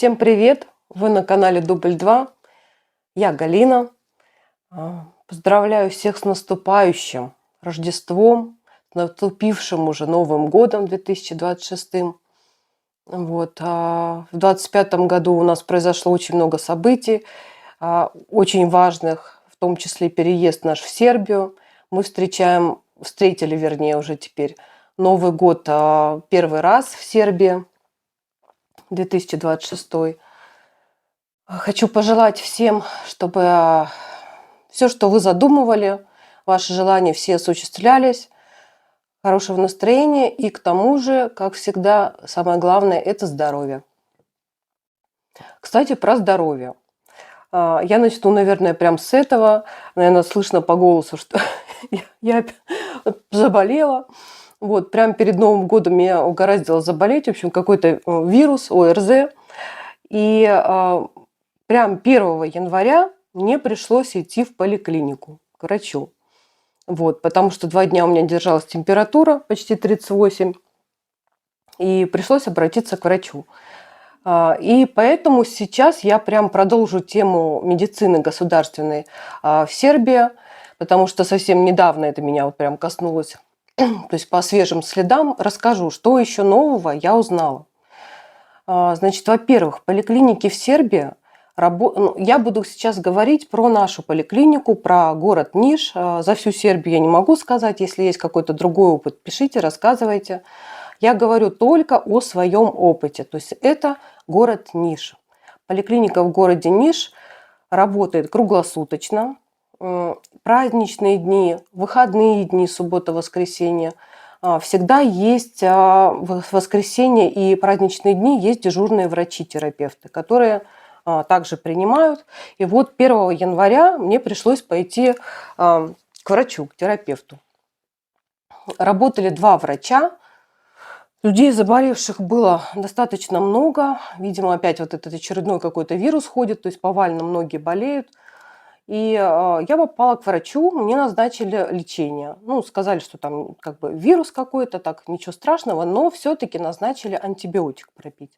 Всем привет! Вы на канале Дубль 2. Я Галина. Поздравляю всех с наступающим Рождеством, с наступившим уже Новым годом 2026. В 2025 году у нас произошло очень много событий, очень важных, в том числе переезд наш в Сербию. Мы встретили, вернее, уже теперь Новый год первый раз в Сербии, 2026. Хочу пожелать всем, чтобы все, что вы задумывали, ваши желания все осуществлялись, хорошего настроения и к тому же, как всегда, самое главное – это здоровье. Кстати, про здоровье. Я начну, наверное, прям с этого. Наверное, слышно по голосу, что я заболела. Прямо перед Новым годом меня угораздило заболеть. В общем, какой-то вирус, ОРЗ. И прям 1 января мне пришлось идти в поликлинику к врачу. Потому что 2 дня у меня держалась температура, почти 38, и пришлось обратиться к врачу. И поэтому сейчас я прям продолжу тему медицины государственной в Сербии, потому что совсем недавно это меня вот прям коснулось. То есть по свежим следам расскажу, что еще нового я узнала. Значит, во-первых, поликлиники в Сербии, я буду сейчас говорить про нашу поликлинику, про город Ниш. За всю Сербию я не могу сказать. Если есть какой-то другой опыт, пишите, рассказывайте. Я говорю только о своем опыте. То есть это город Ниш. Поликлиника в городе Ниш работает круглосуточно. Праздничные дни, выходные дни, суббота, воскресенье. Всегда есть в воскресенье и праздничные дни есть дежурные врачи-терапевты, которые также принимают. И вот 1 января мне пришлось пойти к врачу, к терапевту. Работали 2 врача. Людей, заболевших, было достаточно много. Видимо, опять вот этот очередной какой-то вирус ходит, то есть повально многие болеют. И я попала к врачу, мне назначили лечение. Сказали, что там как бы вирус какой-то, так ничего страшного, но все-таки назначили антибиотик пропить.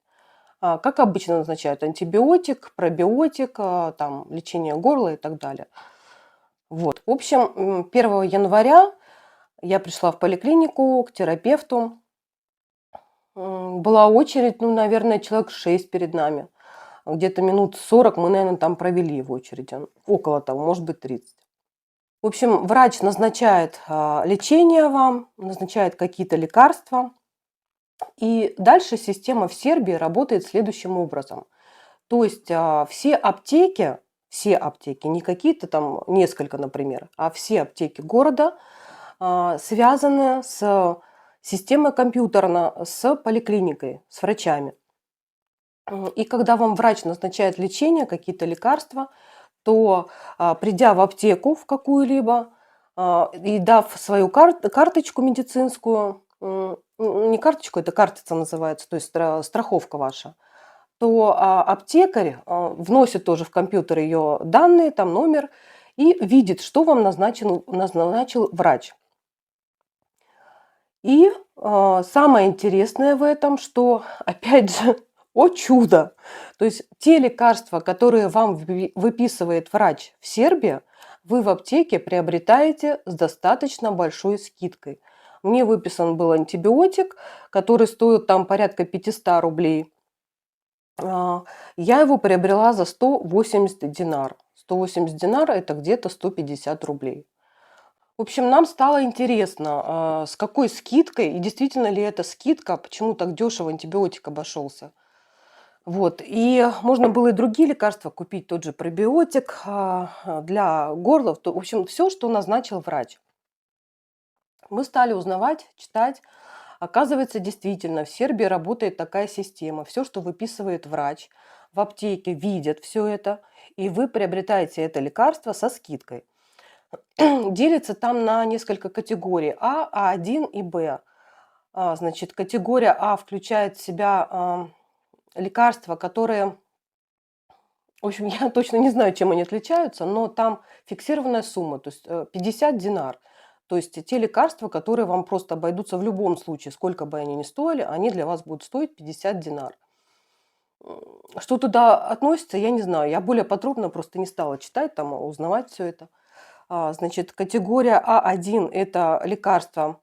Как обычно назначают антибиотик, пробиотик, там лечение горла и так далее. В общем, 1 января я пришла в поликлинику к терапевту. Была очередь, наверное, человек 6 перед нами. Где-то минут 40 мы, наверное, там провели в очереди. Около того, может быть, 30. В общем, врач назначает лечение вам, назначает какие-то лекарства. И дальше система в Сербии работает следующим образом. То есть все аптеки, не какие-то там несколько, например, а все аптеки города связаны с системой компьютерно, с поликлиникой, с врачами. И когда вам врач назначает лечение, какие-то лекарства, то, придя в аптеку в какую-либо и дав свою карточку медицинскую, не карточку, это картица называется, то есть страховка ваша, то аптекарь вносит тоже в компьютер ее данные, там номер, и видит, что вам назначил врач. И самое интересное в этом, что, опять же, о чудо! То есть те лекарства, которые вам выписывает врач в Сербии, вы в аптеке приобретаете с достаточно большой скидкой. Мне выписан был антибиотик, который стоил там порядка 500 рублей. Я его приобрела за 180 динар. 180 динар – это где-то 150 рублей. В общем, нам стало интересно, с какой скидкой, и действительно ли это скидка, почему так дешево антибиотик обошелся. И можно было и другие лекарства купить, тот же пробиотик для горла, в общем, все, что назначил врач. Мы стали узнавать, читать. Оказывается, действительно, в Сербии работает такая система. Все, что выписывает врач, в аптеке видят все это, и вы приобретаете это лекарство со скидкой. Делится там на несколько категорий: А, А1 и Б. Значит, категория А включает в себя лекарства, которые, в общем, я точно не знаю, чем они отличаются, но там фиксированная сумма, то есть 50 динар. То есть те лекарства, которые вам просто обойдутся в любом случае, сколько бы они ни стоили, они для вас будут стоить 50 динар. Что туда относится, я не знаю. Я более подробно просто не стала читать, там, узнавать все это. Значит, категория А1– это лекарства.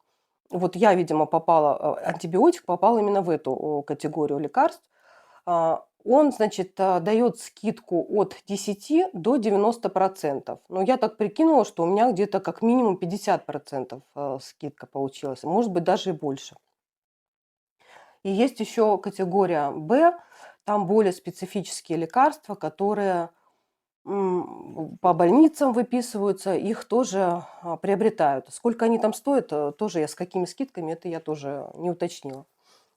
Вот я, видимо, попала, антибиотик попал именно в эту категорию лекарств. Он, значит, дает скидку от 10 до 90%. Но я так прикинула, что у меня где-то как минимум 50% скидка получилась, может быть, даже и больше. И есть еще категория Б, там более специфические лекарства, которые по больницам выписываются, их тоже приобретают. Сколько они там стоят, тоже я с какими скидками, это я тоже не уточнила.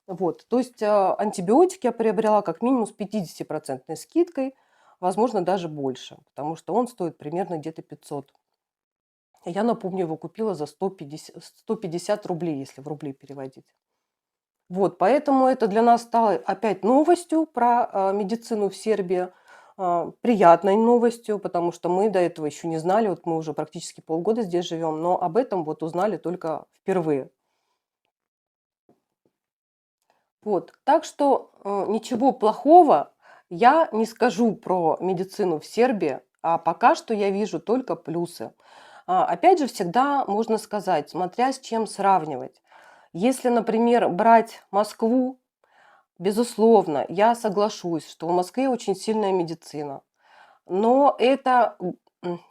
Вот, то есть антибиотики я приобрела как минимум с 50% скидкой, возможно, даже больше, потому что он стоит примерно где-то 500. Я напомню, его купила за 150 рублей, если в рубли переводить. Вот, поэтому это для нас стало опять новостью про медицину в Сербии, приятной новостью, потому что мы до этого еще не знали, вот мы уже практически полгода здесь живем, но об этом вот узнали только впервые. Вот, так что ничего плохого я не скажу про медицину в Сербии, а пока что я вижу только плюсы. Опять же, всегда можно сказать, смотря с чем сравнивать. Если, например, брать Москву, безусловно, я соглашусь, что в Москве очень сильная медицина. Но это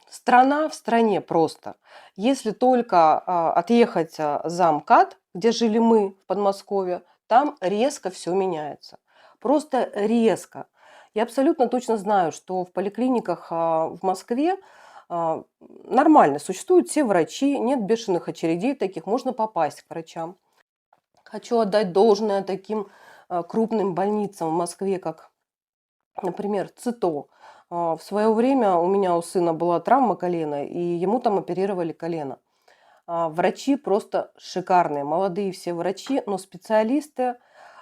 страна в стране просто. Если только отъехать за МКАД, где жили мы в Подмосковье, там резко все меняется. Просто резко. Я абсолютно точно знаю, что в поликлиниках в Москве нормально существуют все врачи, нет бешеных очередей таких, можно попасть к врачам. Хочу отдать должное таким крупным больницам в Москве, как, например, ЦИТО. В свое время у меня у сына была травма колена, и ему там оперировали колено. Врачи просто шикарные, молодые все врачи, но специалисты,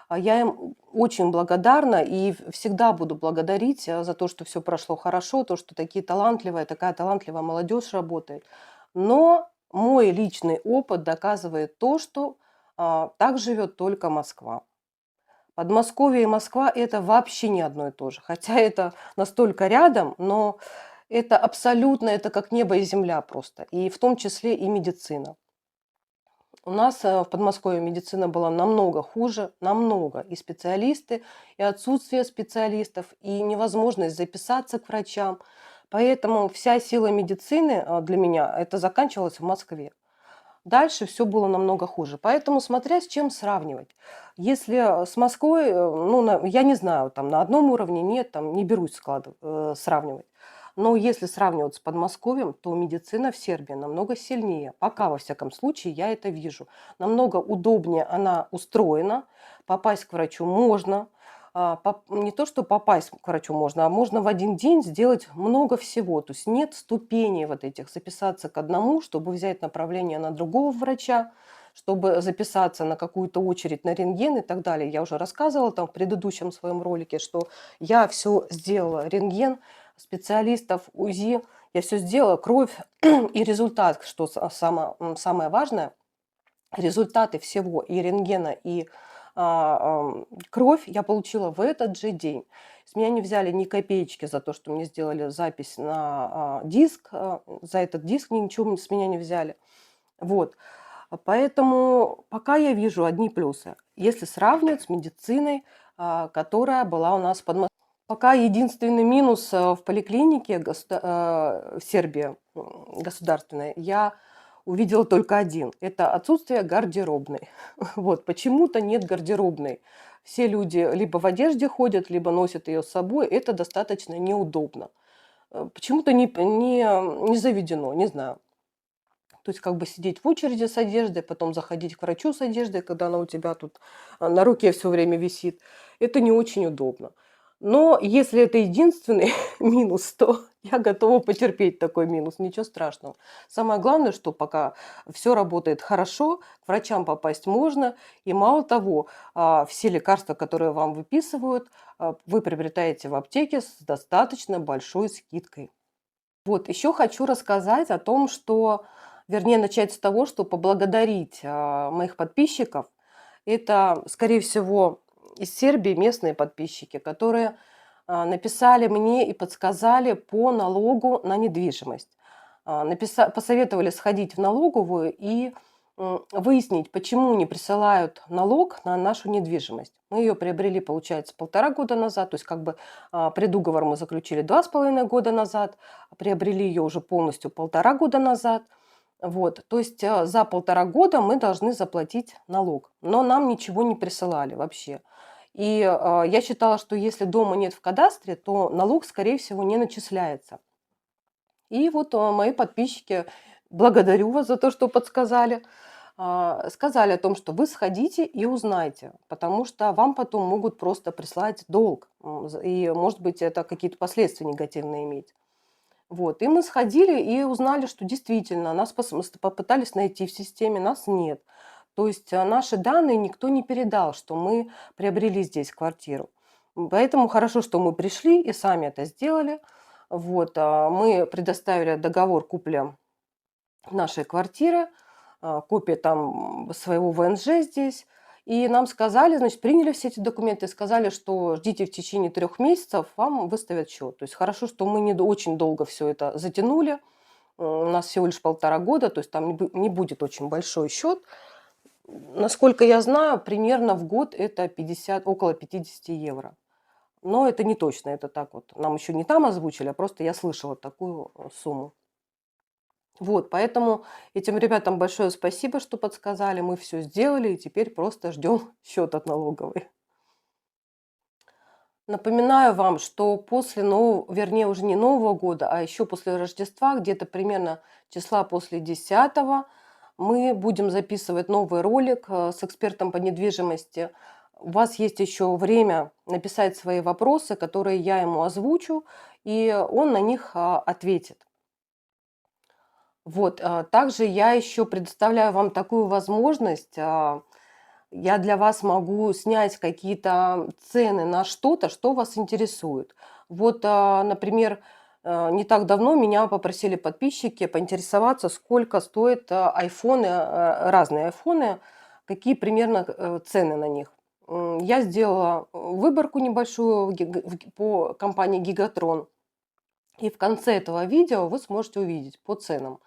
я им очень благодарна и всегда буду благодарить за то, что все прошло хорошо, то, что такая талантливая молодежь работает. Но мой личный опыт доказывает то, что так живет только Москва. Подмосковье и Москва– это вообще не одно и то же. Хотя это настолько рядом, но это абсолютно, это как небо и земля просто. И в том числе и медицина. У нас в Подмосковье медицина была намного хуже, намного. И специалисты, и отсутствие специалистов, и невозможность записаться к врачам. Поэтому вся сила медицины для меня это заканчивалась в Москве. Дальше все было намного хуже. Поэтому смотря с чем сравнивать. Если с Москвой, ну, я не знаю, там на одном уровне нет, там не берусь сравнивать. Но если сравнивать с Подмосковьем, то медицина в Сербии намного сильнее. Пока, во всяком случае, я это вижу. Намного удобнее она устроена. Попасть к врачу можно. Не то, что попасть к врачу можно, а можно в один день сделать много всего. То есть нет ступеней вот этих, записаться к одному, чтобы взять направление на другого врача, чтобы записаться на какую-то очередь на рентген и так далее. Я уже рассказывала там в предыдущем своем ролике, что я все сделала. Рентген, специалистов, УЗИ, я все сделала, кровь и результат, что самое важное, результаты всего и рентгена, и кровь я получила в этот же день. С меня не взяли ни копеечки за то, что мне сделали запись на диск. За этот диск ничего с меня не взяли. Вот. Поэтому пока я вижу одни плюсы. Если сравнивать с медициной, которая была у нас под Москвой. Пока единственный минус в поликлинике в Сербии государственной я увидела только один. Это отсутствие гардеробной. Вот, почему-то нет гардеробной. Все люди либо в одежде ходят, либо носят ее с собой. Это достаточно неудобно. Почему-то не заведено, не знаю. То есть как бы сидеть в очереди с одеждой, потом заходить к врачу с одеждой, когда она у тебя тут на руке все время висит. Это не очень удобно. Но если это единственный минус, то я готова потерпеть такой минус, ничего страшного. Самое главное, что пока все работает хорошо, к врачам попасть можно. И мало того, все лекарства, которые вам выписывают, вы приобретаете в аптеке с достаточно большой скидкой. Вот, еще хочу рассказать о том, что, вернее, начать с того, что поблагодарить моих подписчиков. Это, скорее всего, из Сербии местные подписчики, которые написали мне и подсказали по налогу на недвижимость. Посоветовали сходить в налоговую и выяснить, почему не присылают налог на нашу недвижимость. Мы ее приобрели, получается, 1,5 года назад, то есть как бы предуговор мы заключили 2,5 года назад, приобрели ее уже полностью 1,5 года назад. Вот, то есть за 1,5 года мы должны заплатить налог, но нам ничего не присылали вообще. И я считала, что если дома нет в кадастре, то налог, скорее всего, не начисляется. И вот мои подписчики, благодарю вас за то, что подсказали, сказали о том, что вы сходите и узнайте, потому что вам потом могут просто прислать долг, и, может быть, это какие-то последствия негативные иметь. Вот, и мы сходили и узнали, что действительно нас попытались найти в системе, нас нет. То есть наши данные никто не передал, что мы приобрели здесь квартиру. Поэтому хорошо, что мы пришли и сами это сделали. Вот, мы предоставили договор купли нашей квартиры, копия там своего ВНЖ здесь. И нам сказали, значит, приняли все эти документы и сказали, что ждите в течение 3 месяцев, вам выставят счет. То есть хорошо, что мы не очень долго все это затянули. У нас всего лишь 1,5 года, то есть там не будет очень большой счет. Насколько я знаю, примерно в год это 50, около 50 евро. Но это не точно, это так вот. Нам еще не там озвучили, а просто я слышала такую сумму. Вот, поэтому этим ребятам большое спасибо, что подсказали. Мы все сделали и теперь просто ждем счет от налоговой. Напоминаю вам, что после нового, вернее, уже не Нового года, а еще после Рождества, где-то примерно числа после 10-го, мы будем записывать новый ролик с экспертом по недвижимости. У вас есть еще время написать свои вопросы, которые я ему озвучу, и он на них ответит. Вот, также я еще предоставляю вам такую возможность. Я для вас могу снять какие-то цены на что-то, что вас интересует. Вот, например, не так давно меня попросили подписчики поинтересоваться, сколько стоят айфоны, разные айфоны, какие примерно цены на них. Я сделала выборку небольшую по компании Гигатрон. И в конце этого видео вы сможете увидеть по ценам.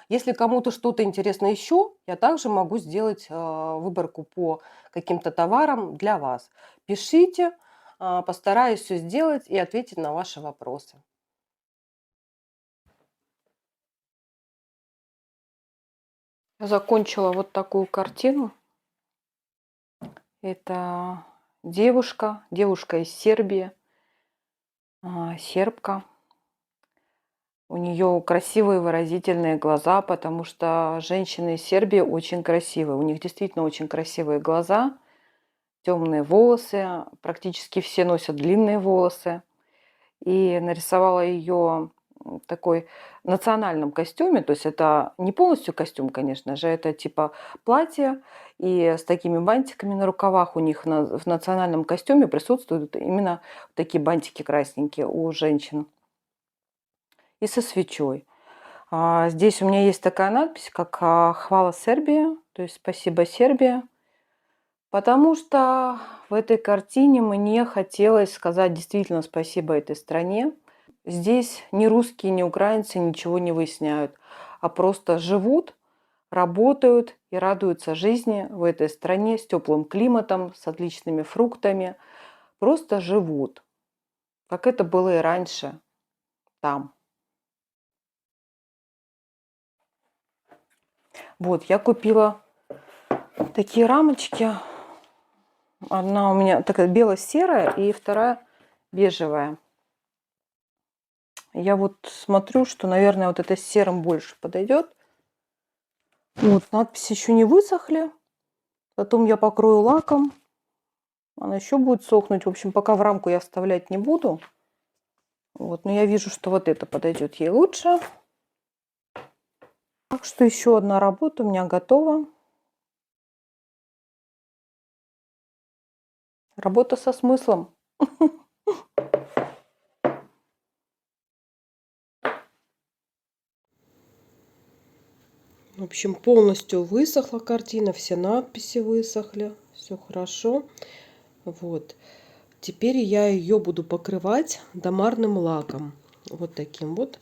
Если кому-то что-то интересно еще, я также могу сделать выборку по каким-то товарам для вас. Пишите, постараюсь все сделать и ответить на ваши вопросы. Я закончила вот такую картину. Это девушка из Сербии, сербка. У нее красивые выразительные глаза, потому что женщины из Сербии очень красивые. У них действительно очень красивые глаза, темные волосы, практически все носят длинные волосы. И нарисовала ее в такой национальном костюме, то есть это не полностью костюм, конечно же, это типа платье, и с такими бантиками на рукавах у них в национальном костюме присутствуют именно такие бантики красненькие у женщин. И со свечой. Здесь у меня есть такая надпись, как «Хвала Сербии», то есть «Спасибо, Сербия», потому что в этой картине мне хотелось сказать действительно спасибо этой стране. Здесь ни русские, ни украинцы ничего не выясняют, а просто живут, работают и радуются жизни в этой стране с теплым климатом, с отличными фруктами. Просто живут, как это было и раньше там. Вот, я купила такие рамочки. Одна у меня такая бело-серая и вторая бежевая. Я вот смотрю, что, наверное, вот это с серым больше подойдет. Вот, надписи еще не высохли. Потом я покрою лаком. Она еще будет сохнуть. В общем, пока в рамку я вставлять не буду. Вот, но я вижу, что вот это подойдет ей лучше. Так что еще одна работа у меня готова. Работа со смыслом. В общем, полностью высохла картина, все надписи высохли, все хорошо. Вот. Теперь я ее буду покрывать домарным лаком. Вот таким вот.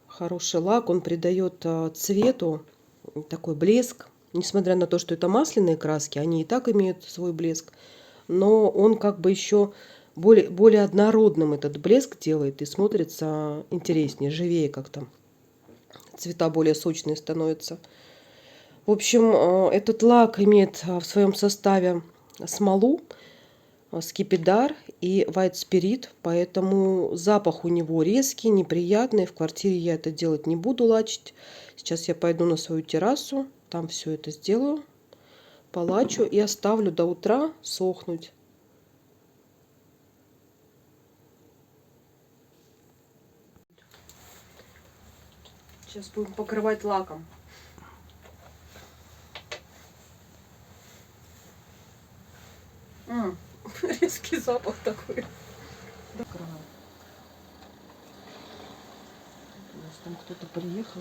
Хороший лак, он придает цвету такой блеск. Несмотря на то, что это масляные краски, они и так имеют свой блеск. Но он как бы еще более однородным этот блеск делает и смотрится интереснее, живее как-то. Цвета более сочные становятся. В общем, этот лак имеет в своем составе смолу, скипидар и white spirit, поэтому запах у него резкий, неприятный. В квартире я это делать не буду, лачить. Сейчас я пойду на свою террасу, там все это сделаю, полачу и оставлю до утра сохнуть. Сейчас будем покрывать лаком. Резкий запах такой. У нас там кто-то приехал.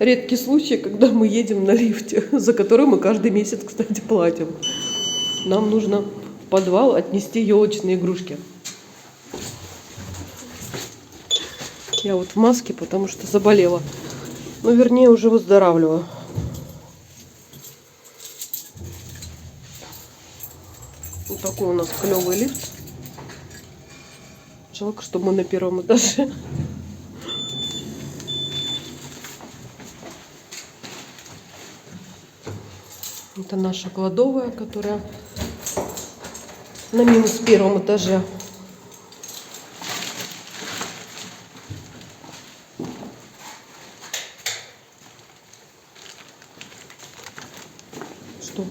редкий случай, когда мы едем на лифте, за который мы каждый месяц, кстати, платим. Нам нужно в подвал отнести елочные игрушки. Я вот в маске, потому что заболела. Ну, вернее, уже выздоравливаю. Вот такой у нас клевый лифт. Жалко, что мы на первом этаже. Это наша кладовая, которая на минус первом этаже. Что?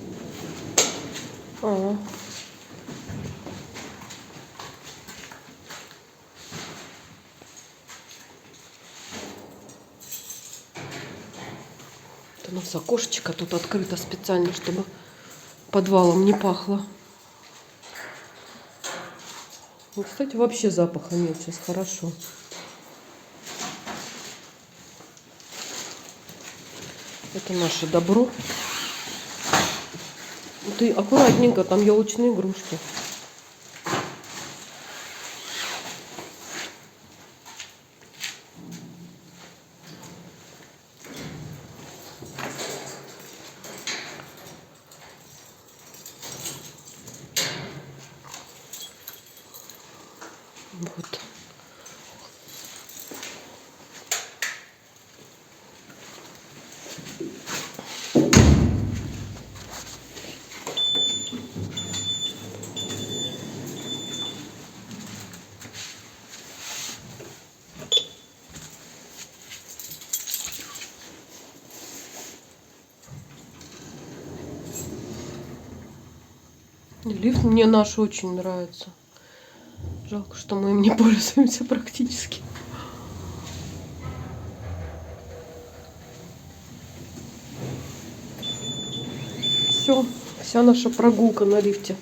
Это у нас окошечко тут открыто специально, чтобы подвалом не пахло. Ну, кстати, вообще запаха нет, сейчас хорошо. Это наше добро. Ты аккуратненько, там елочные игрушки. Вот. Лифт мне наш очень нравится. Жалко, что мы им не пользуемся практически. Все, вся наша прогулка на лифте.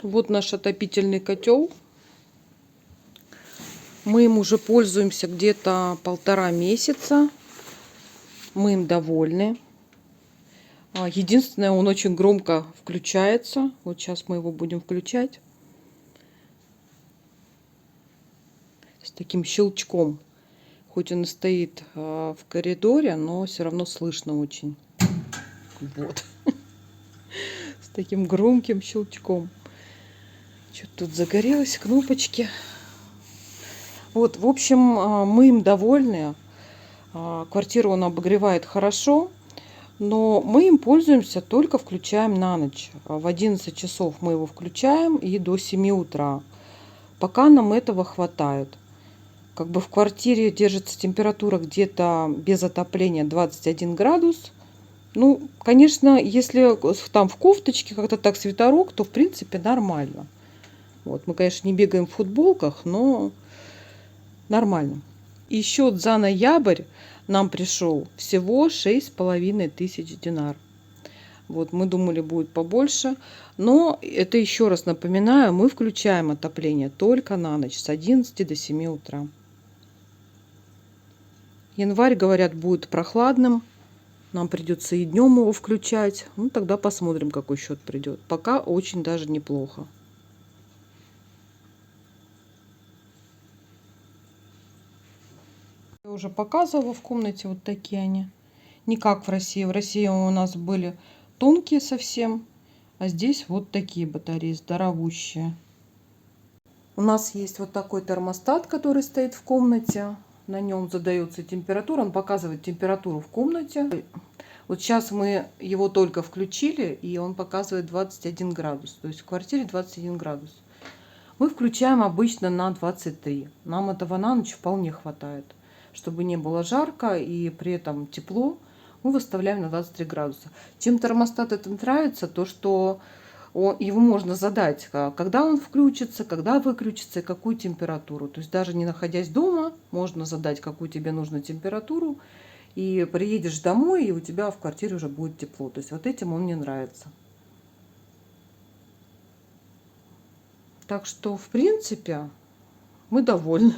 Вот наш отопительный котел. Мы им уже пользуемся где-то 1,5 месяца. Мы им довольны. Единственное, он очень громко включается. Вот сейчас мы его будем включать. С таким щелчком. Хоть он и стоит в коридоре, но все равно слышно очень. Вот. С таким громким щелчком. Что-то тут загорелось, кнопочки. Вот, в общем, мы им довольны. Квартиру он обогревает хорошо, но мы им пользуемся, только включаем на ночь. В 11 часов мы его включаем и до 7 утра. Пока нам этого хватает. Как бы в квартире держится температура где-то без отопления 21 градус. Ну, конечно, если там в кофточке как-то так свитерок, то в принципе нормально. Вот, мы, конечно, не бегаем в футболках, но нормально. И счет за ноябрь нам пришел всего 6500 динар. Вот, мы думали, будет побольше. Но это, еще раз напоминаю, мы включаем отопление только на ночь с 11 до 7 утра. Январь, говорят, будет прохладным. Нам придется и днем его включать. Ну, тогда посмотрим, какой счет придет. Пока очень даже неплохо. Я уже показывала в комнате, вот такие они. Не как в России. В России у нас были тонкие совсем, а здесь вот такие батареи здоровущие. У нас есть вот такой термостат, который стоит в комнате. На нем задается температура, он показывает температуру в комнате. Вот сейчас мы его только включили, и он показывает 21 градус. То есть в квартире 21 градус. Мы включаем обычно на 23. Нам этого на ночь вполне хватает. Чтобы не было жарко и при этом тепло, мы выставляем на 23 градуса. Чем термостат это нравится, то что его можно задать, когда он включится, когда выключится и какую температуру. То есть даже не находясь дома, можно задать, какую тебе нужно температуру. И приедешь домой, и у тебя в квартире уже будет тепло. То есть вот этим он мне нравится. Так что, в принципе, мы довольны.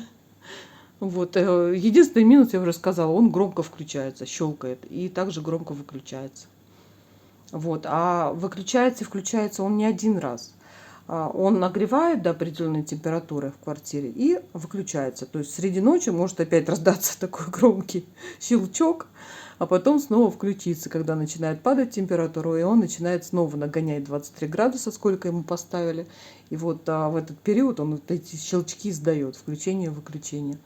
Вот. Единственный минус, я уже сказала, он громко включается, щелкает. И также громко выключается. Вот. А выключается и включается он не один раз. Он нагревает до определенной температуры в квартире и выключается. То есть среди ночи может опять раздаться такой громкий щелчок, а потом снова включиться, когда начинает падать температура, и он начинает снова нагонять 23 градуса, сколько ему поставили. И вот в этот период он вот эти щелчки издает, включение и выключение.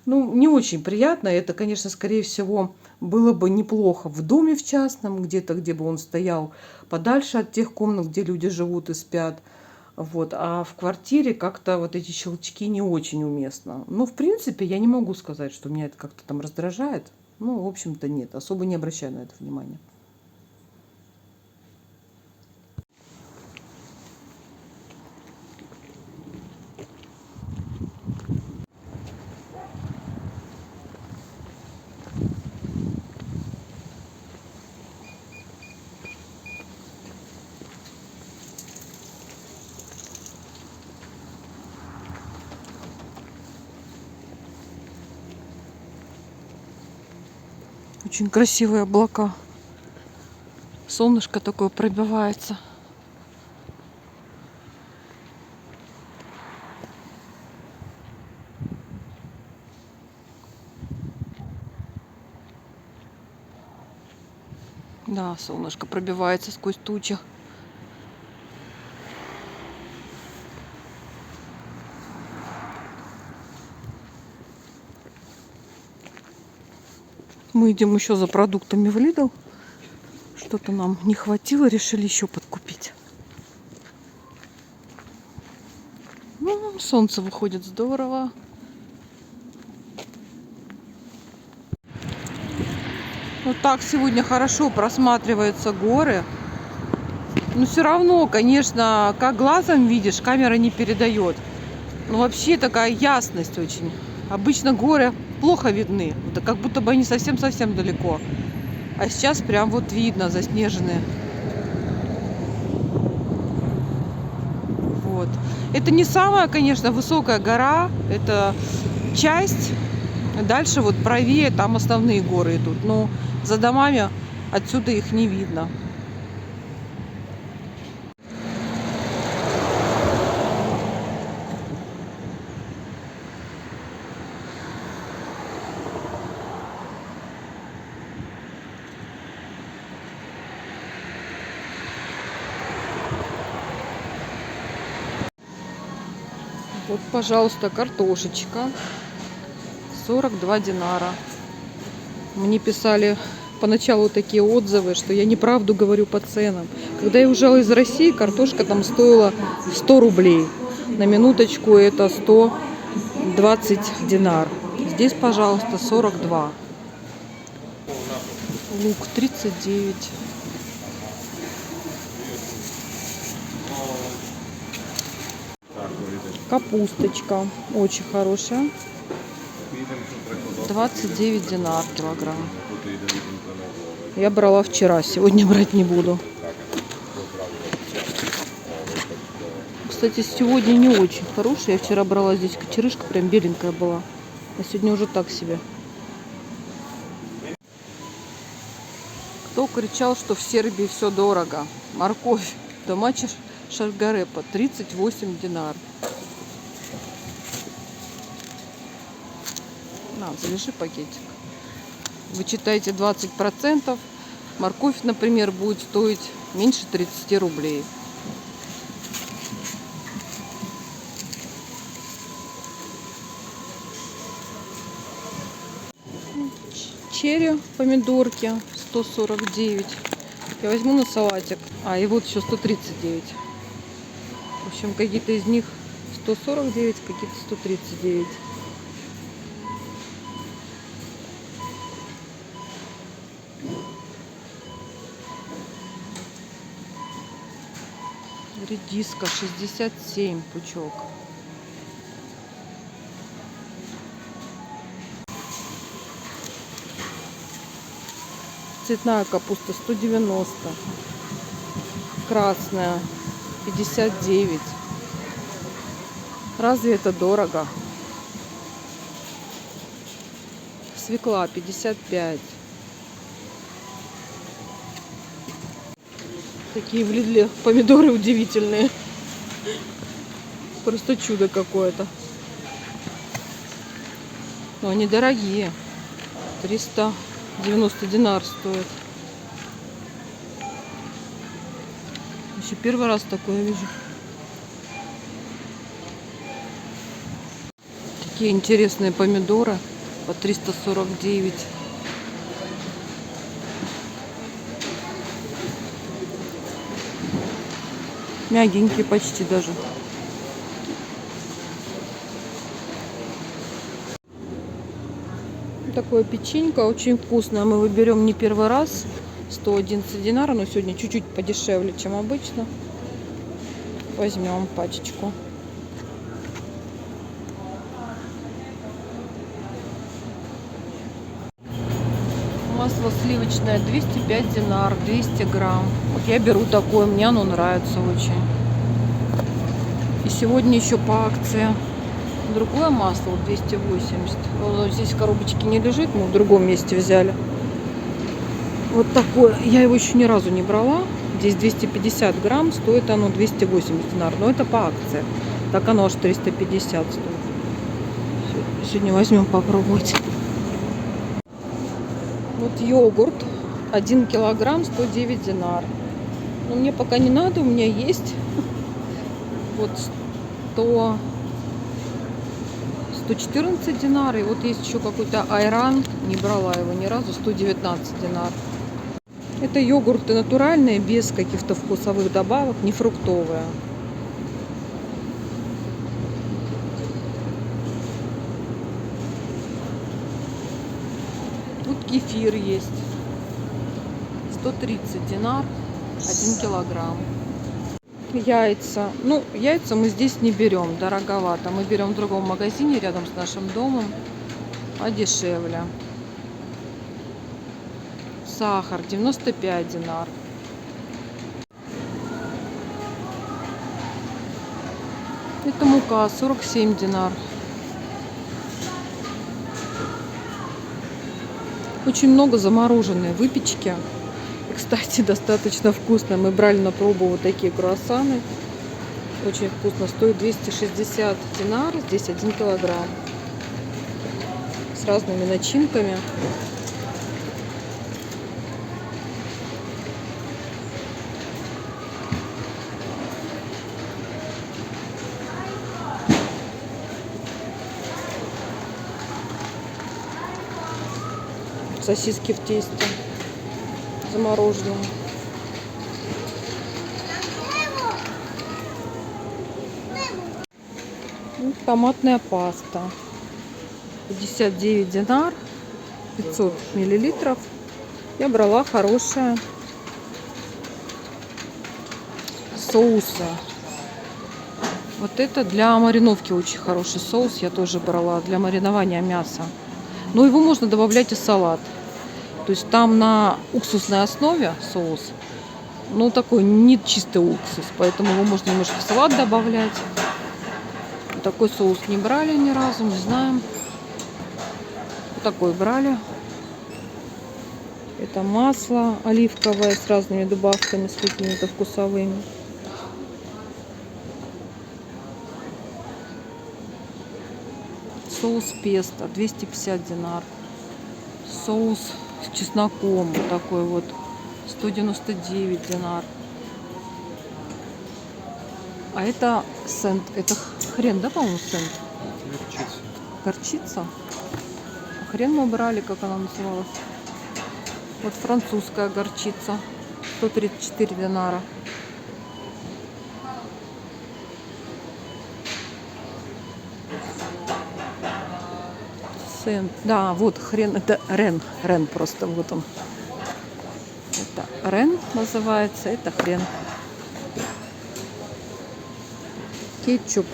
Ну, не очень приятно. Это, конечно, скорее всего, было бы неплохо в доме в частном, где-то, где бы он стоял подальше от тех комнат, где люди живут и спят. Вот. А в квартире как-то вот эти щелчки не очень уместно. Ну, в принципе, я не могу сказать, что меня это как-то там раздражает. Ну, в общем-то, нет. Особо не обращаю на это внимания. Очень красивые облака. Солнышко такое пробивается. Да, солнышко пробивается сквозь тучи. Мы идем еще за продуктами в Lidl. Что-то нам не хватило, решили еще подкупить. Ну, солнце выходит здорово. Вот так сегодня хорошо просматриваются горы. Но все равно, конечно, как глазом видишь, камера не передает. Но вообще такая ясность очень. Обычно горы плохо видны. Это как будто бы они совсем-совсем далеко. А сейчас прям вот видно, заснеженные. Вот. Это не самая, конечно, высокая гора. Это часть. Дальше вот правее, там основные горы идут. Но за домами отсюда их не видно. Вот, пожалуйста, картошечка. 42 динара. Мне писали поначалу такие отзывы, что я неправду говорю по ценам. Когда я уезжала из России, картошка там стоила 100 рублей. На минуточку это 120 динар. Здесь, пожалуйста, 42. Лук 39. Капусточка очень хорошая. 29 динар килограмм. Я брала вчера, сегодня брать не буду. Кстати, сегодня не очень хорошая. Я вчера брала здесь кочерышка, прям беленькая была. А сегодня уже так себе. Кто кричал, что в Сербии все дорого? Морковь. Домача шаргарепа 38 динар. На, залежи пакетик. Вы читаете 20%. Морковь, например, будет стоить меньше 30 рублей. Черри, помидорки 149. Я возьму на салатик. А, и вот еще 139. В общем, какие-то из них 149, какие-то 139. Редиска 67 пучок. Цветная капуста 190. Красная 59. Разве это дорого? Свекла 55. Такие в Лидле помидоры удивительные. Просто чудо какое-то. Но они дорогие. 390 динар стоят. Еще первый раз такое вижу. Такие интересные помидоры по 349. Мягенькие почти даже. Такое печенька очень вкусное. Мы выберем не первый раз. 111 динар, но сегодня чуть-чуть подешевле, чем обычно. Возьмем пачечку. Масло сливочное 205 динар, 200 грамм. Вот я беру такое, мне оно нравится очень. И сегодня еще по акции другое масло 280. Оно здесь в коробочке не лежит, мы в другом месте взяли. Вот такое. Я его еще ни разу не брала. Здесь 250 грамм, стоит оно 280 динар. Но это по акции. Так оно аж 350 стоит. Сегодня возьмем попробовать. Вот йогурт. 1 килограмм 109 динар. Но мне пока не надо, у меня есть. Вот 114 динар. И вот есть еще какой-то айран. Не брала его ни разу. 119 динар. Это йогурты натуральные, без каких-то вкусовых добавок, не фруктовые. Тут кефир есть. 130 динар, 1 килограмм. Яйца. Ну, яйца мы здесь не берем, дороговато. Мы берем в другом магазине рядом с нашим домом, подешевле. Сахар 95 динар. Это мука 47 динар. Очень много замороженной выпечки. И, кстати, достаточно вкусно. Мы брали на пробу вот такие круассаны. Очень вкусно. Стоит 260 динар. Здесь 1 килограмм. С разными начинками. Сосиски в тесте замороженные. И томатная паста 59 динар, 500 миллилитров. Я брала хорошие соусы. Вот это для мариновки очень хороший соус. Я тоже брала для маринования мяса. Но его можно добавлять и в салат. То есть там на уксусной основе соус. Ну, такой не чистый уксус. Поэтому его можно немножко в салат добавлять. Такой соус не брали ни разу, не знаем. Вот такой брали. Это масло оливковое с разными добавками, с какими-то вкусовыми. Соус песто 250 динар. Соус с чесноком вот такой вот 199 динар. А это сент. Это хрен, да, по-моему, сент? Горчица. Горчица? А хрен мы брали, как она называлась. Вот французская горчица. 134 динара. Сент. Да, вот хрен. Это рен. Рен просто. Вот он. Это рен называется. Это хрен. Кетчуп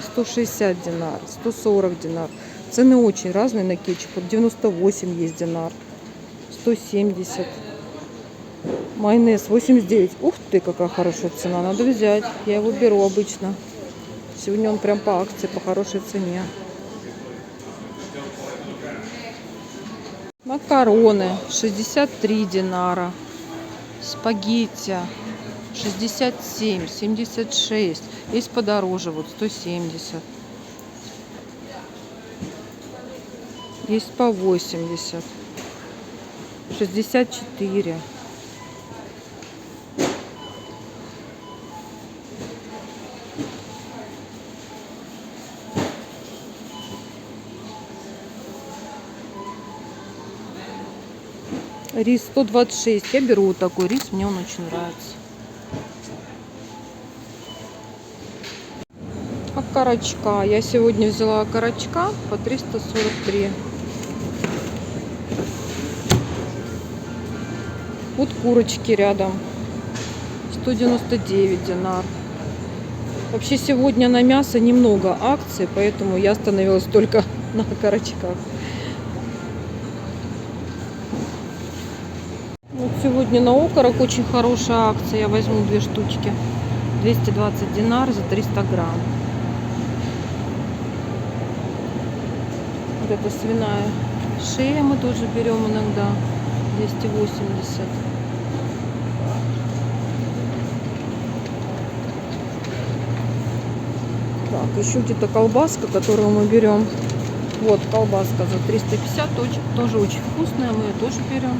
160 динар, 140 динар. Цены очень разные на кетчуп. Вот 98 есть динар, 170. Майонез 89. Ух ты, какая хорошая цена. Надо взять. Я его беру обычно. Сегодня он прям по акции, по хорошей цене. Макароны 63 динара. Спагетти 67, 76. Есть подороже, вот 170. Есть по 80. 64. Рис 126. Я беру вот такой рис, мне он очень нравится. Окорочка. Я сегодня взяла окорочка по 343. Вот курочки рядом. 199 динар. Вообще сегодня на мясо немного акций, поэтому я остановилась только на окорочках. Вот сегодня на окорок очень хорошая акция. Я возьму 2 штучки. 220 динар за 300 грамм. Вот это свиная шея мы тоже берем иногда. 280. Так, еще где-то колбаска, которую мы берем. Вот колбаска за 350. Тоже очень вкусная. Мы ее тоже берем.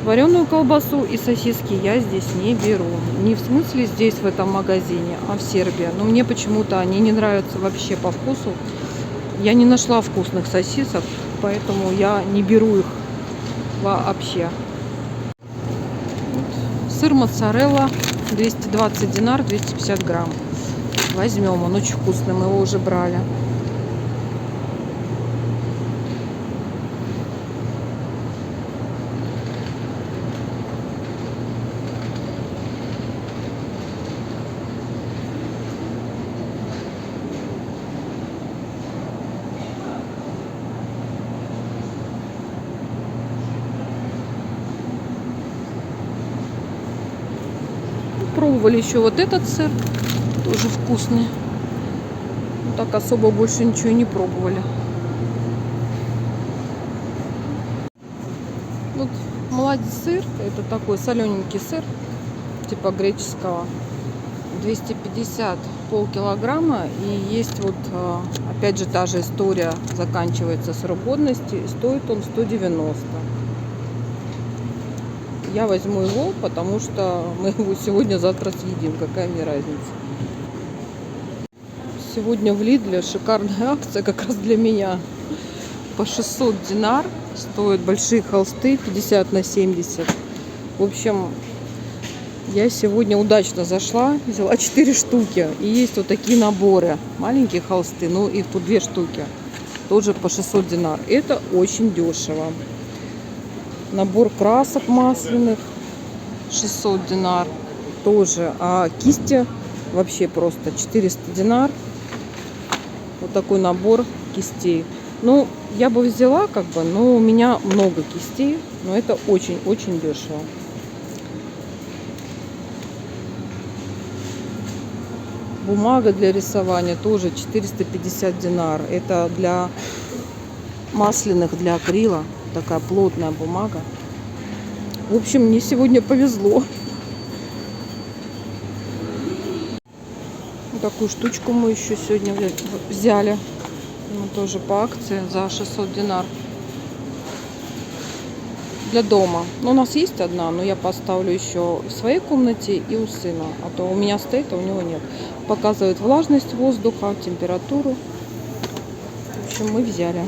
Вареную колбасу и сосиски я здесь не беру. Не в смысле здесь, в этом магазине, а в Сербии. Но мне почему-то они не нравятся вообще по вкусу. Я не нашла вкусных сосисок, поэтому я не беру их вообще. Сыр моцарелла 220 динар, 250 грамм. Возьмем, он очень вкусный, мы его уже брали. Пробовали еще вот этот сыр, тоже вкусный. Ну, так особо больше ничего не пробовали. Вот молодец сыр, это такой солененький сыр, типа греческого. 250 полкилограмма. И есть вот, опять же, та же история, заканчивается срок годности, и стоит он 190. Я возьму его, потому что мы его сегодня-завтра съедим. Какая мне разница. Сегодня в Лидле шикарная акция как раз для меня. По 600 динар стоят большие холсты 50 на 70. В общем, я сегодня удачно зашла, взяла 4 штуки. И есть вот такие наборы. Маленькие холсты, ну их тут 2 штуки. Тоже по 600 динар. Это очень дешево. Набор красок масляных 600 динар тоже. А кисти вообще просто 400 динар. Вот такой набор кистей. Ну, я бы взяла как бы, но у меня много кистей. Но это очень-очень дешево. Бумага для рисования тоже 450 динар. Это для масляных, для акрила. Такая плотная бумага. В общем, мне сегодня повезло. Вот такую штучку мы еще сегодня взяли. Ну, тоже по акции за 600 динар. Для дома. Ну, у нас есть одна, но я поставлю еще в своей комнате и у сына. А то у меня стоит, а у него нет. Показывает влажность воздуха, температуру. В общем, мы взяли.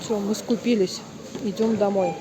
Все, мы скупились. Идем домой.